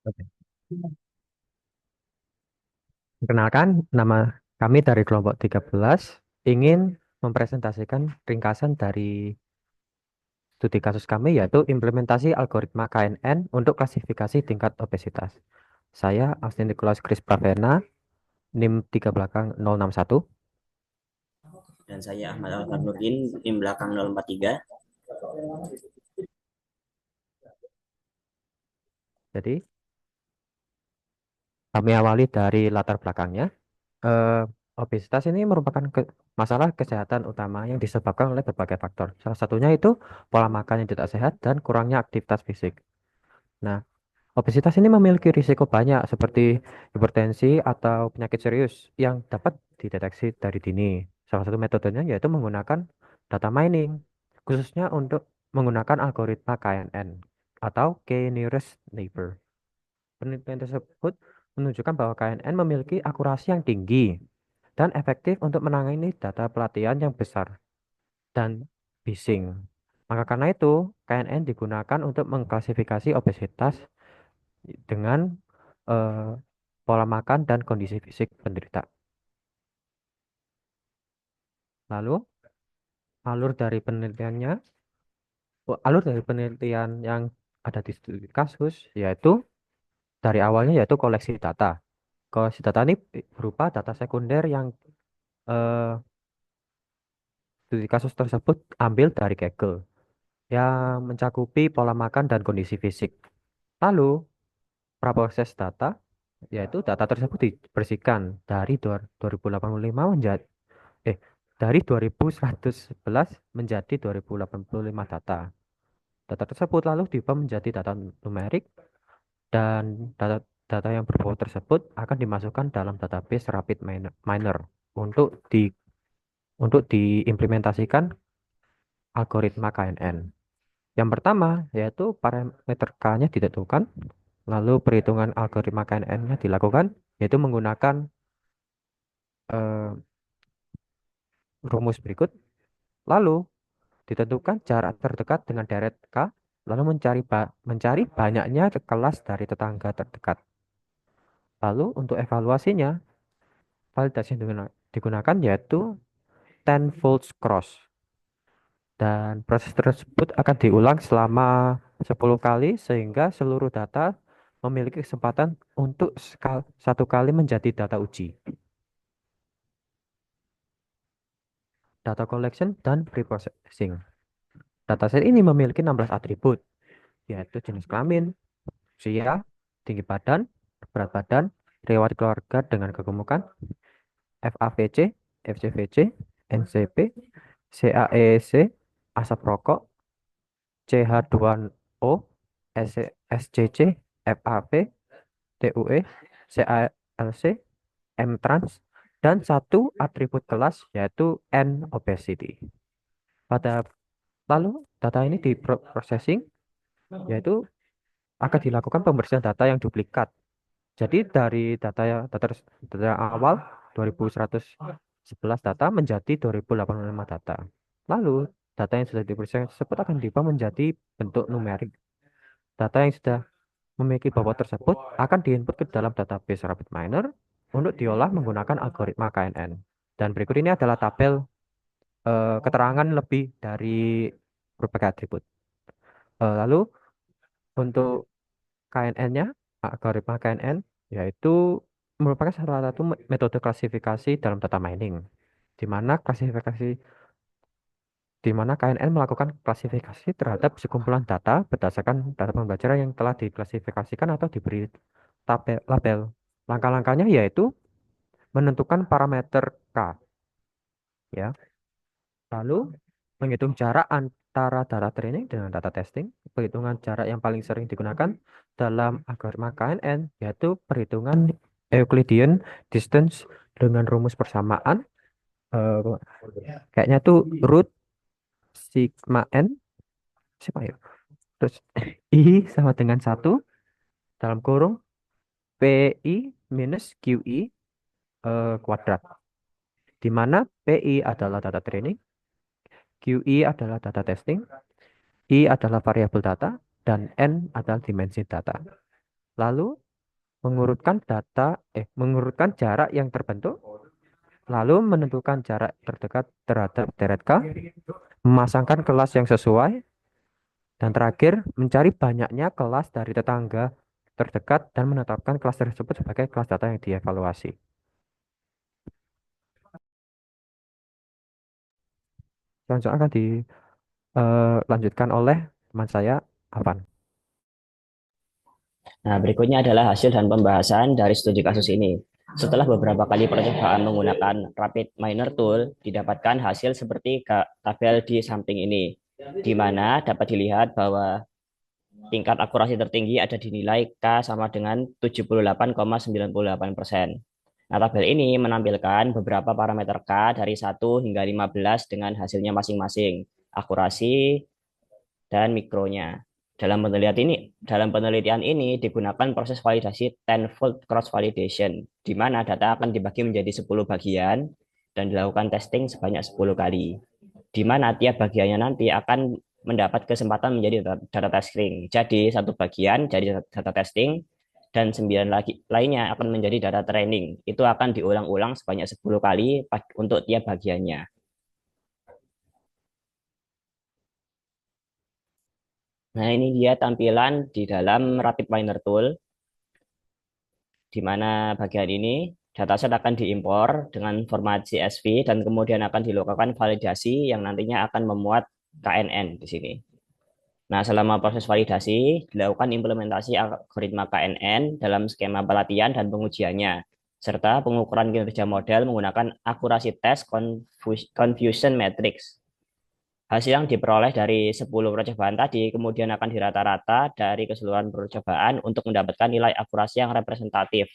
Oke. Perkenalkan, nama kami dari kelompok 13 ingin mempresentasikan ringkasan dari studi kasus kami yaitu implementasi algoritma KNN untuk klasifikasi tingkat obesitas. Saya Austin Nicholas Chris Pravena, NIM 3 belakang 061. Dan saya Ahmad Al-Fardudin, tim belakang 043. Jadi, kami awali dari latar belakangnya. Eh, Obesitas ini merupakan masalah kesehatan utama yang disebabkan oleh berbagai faktor. Salah satunya itu pola makan yang tidak sehat dan kurangnya aktivitas fisik. Nah, obesitas ini memiliki risiko banyak seperti hipertensi atau penyakit serius yang dapat dideteksi dari dini. Salah satu metodenya yaitu menggunakan data mining, khususnya untuk menggunakan algoritma KNN atau K-nearest neighbor. Penelitian tersebut menunjukkan bahwa KNN memiliki akurasi yang tinggi dan efektif untuk menangani data pelatihan yang besar dan bising. Maka karena itu, KNN digunakan untuk mengklasifikasi obesitas dengan eh, pola makan dan kondisi fisik penderita. Lalu, alur dari penelitiannya, alur dari penelitian yang ada di studi kasus, yaitu dari awalnya yaitu koleksi data. Koleksi data ini berupa data sekunder yang eh, studi kasus tersebut ambil dari Kaggle yang mencakupi pola makan dan kondisi fisik. Lalu, praproses data, yaitu data tersebut dibersihkan dari 2085 menjadi eh dari 2111 menjadi 2085 data. Data tersebut lalu diubah menjadi data numerik dan data data yang berbobot tersebut akan dimasukkan dalam database Rapid Miner untuk diimplementasikan algoritma KNN. Yang pertama yaitu parameter K-nya ditentukan, lalu perhitungan algoritma KNN-nya dilakukan yaitu menggunakan eh, rumus berikut. Lalu ditentukan jarak terdekat dengan deret K, lalu mencari banyaknya kelas dari tetangga terdekat. Lalu untuk evaluasinya, validasi yang digunakan yaitu tenfold cross. Dan proses tersebut akan diulang selama 10 kali sehingga seluruh data memiliki kesempatan untuk satu kali menjadi data uji. Data collection dan preprocessing. Dataset ini memiliki 16 atribut, yaitu jenis kelamin, usia, tinggi badan, berat badan, riwayat keluarga dengan kegemukan, FAVC, FCVC, NCP, CAEC, asap rokok, CH2O, SCC, FAP, TUE, CALC, M-trans, dan satu atribut kelas yaitu N obesity. Pada lalu data ini diprocessing yaitu akan dilakukan pembersihan data yang duplikat. Jadi dari data awal 2111 data menjadi 2085 data. Lalu data yang sudah diproses tersebut akan diubah menjadi bentuk numerik. Data yang sudah memiliki bobot tersebut akan diinput ke dalam database RapidMiner untuk diolah menggunakan algoritma KNN. Dan berikut ini adalah tabel keterangan lebih dari berbagai atribut. Lalu untuk KNN-nya, algoritma KNN, yaitu merupakan salah satu metode klasifikasi dalam data mining, di mana KNN melakukan klasifikasi terhadap sekumpulan data berdasarkan data pembelajaran yang telah diklasifikasikan atau diberi label. Langkah-langkahnya yaitu menentukan parameter K, ya. Lalu menghitung jarak antara data training dengan data testing. Perhitungan jarak yang paling sering digunakan dalam algoritma KNN yaitu perhitungan Euclidean distance dengan rumus persamaan. eh, Kayaknya tuh root sigma n siapa ya? Terus I sama dengan satu dalam kurung PI minus QI kuadrat. Di mana PI adalah data training, QI adalah data testing, I adalah variabel data, dan N adalah dimensi data. Lalu mengurutkan jarak yang terbentuk, lalu menentukan jarak terdekat terhadap deret K, memasangkan kelas yang sesuai, dan terakhir mencari banyaknya kelas dari tetangga terdekat dan menetapkan kelas tersebut sebagai kelas data yang dievaluasi. Selanjutnya akan dilanjutkan oleh teman saya, Avan. Nah, berikutnya adalah hasil dan pembahasan dari studi kasus ini. Setelah beberapa kali percobaan menggunakan Rapid Miner Tool, didapatkan hasil seperti tabel di samping ini, di mana dapat dilihat bahwa tingkat akurasi tertinggi ada di nilai K sama dengan 78,98%. Nah, tabel ini menampilkan beberapa parameter K dari 1 hingga 15 dengan hasilnya masing-masing, akurasi, dan mikronya. Dalam penelitian ini digunakan proses validasi tenfold cross validation, di mana data akan dibagi menjadi 10 bagian dan dilakukan testing sebanyak 10 kali, di mana tiap bagiannya nanti akan mendapat kesempatan menjadi data testing. Jadi satu bagian jadi data testing dan 9 lagi lainnya akan menjadi data training. Itu akan diulang-ulang sebanyak 10 kali untuk tiap bagiannya. Nah, ini dia tampilan di dalam Rapid Miner Tool, di mana bagian ini dataset akan diimpor dengan format CSV dan kemudian akan dilakukan validasi yang nantinya akan memuat KNN di sini. Nah, selama proses validasi, dilakukan implementasi algoritma KNN dalam skema pelatihan dan pengujiannya, serta pengukuran kinerja model menggunakan akurasi tes confusion matrix. Hasil yang diperoleh dari 10 percobaan tadi kemudian akan dirata-rata dari keseluruhan percobaan untuk mendapatkan nilai akurasi yang representatif.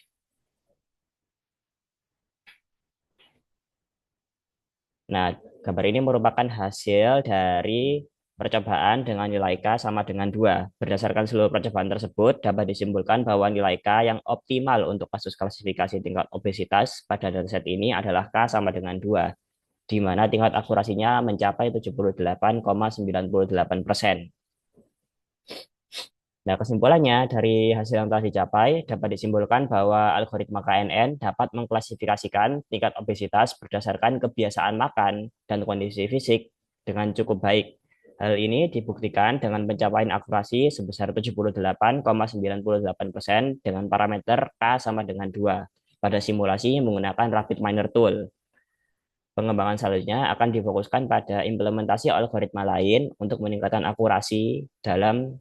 Nah, gambar ini merupakan hasil dari percobaan dengan nilai K sama dengan 2. Berdasarkan seluruh percobaan tersebut, dapat disimpulkan bahwa nilai K yang optimal untuk kasus klasifikasi tingkat obesitas pada dataset ini adalah K sama dengan 2, di mana tingkat akurasinya mencapai 78,98%. Nah, kesimpulannya dari hasil yang telah dicapai dapat disimpulkan bahwa algoritma KNN dapat mengklasifikasikan tingkat obesitas berdasarkan kebiasaan makan dan kondisi fisik dengan cukup baik. Hal ini dibuktikan dengan pencapaian akurasi sebesar 78,98% dengan parameter K sama dengan 2 pada simulasi menggunakan Rapid Miner Tool. Pengembangan selanjutnya akan difokuskan pada implementasi algoritma lain untuk meningkatkan akurasi dalam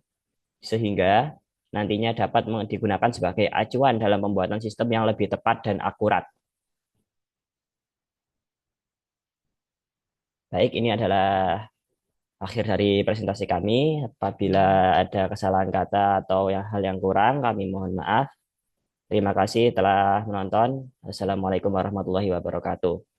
sehingga nantinya dapat digunakan sebagai acuan dalam pembuatan sistem yang lebih tepat dan akurat. Baik, ini adalah akhir dari presentasi kami. Apabila ada kesalahan kata atau hal yang kurang, kami mohon maaf. Terima kasih telah menonton. Assalamualaikum warahmatullahi wabarakatuh.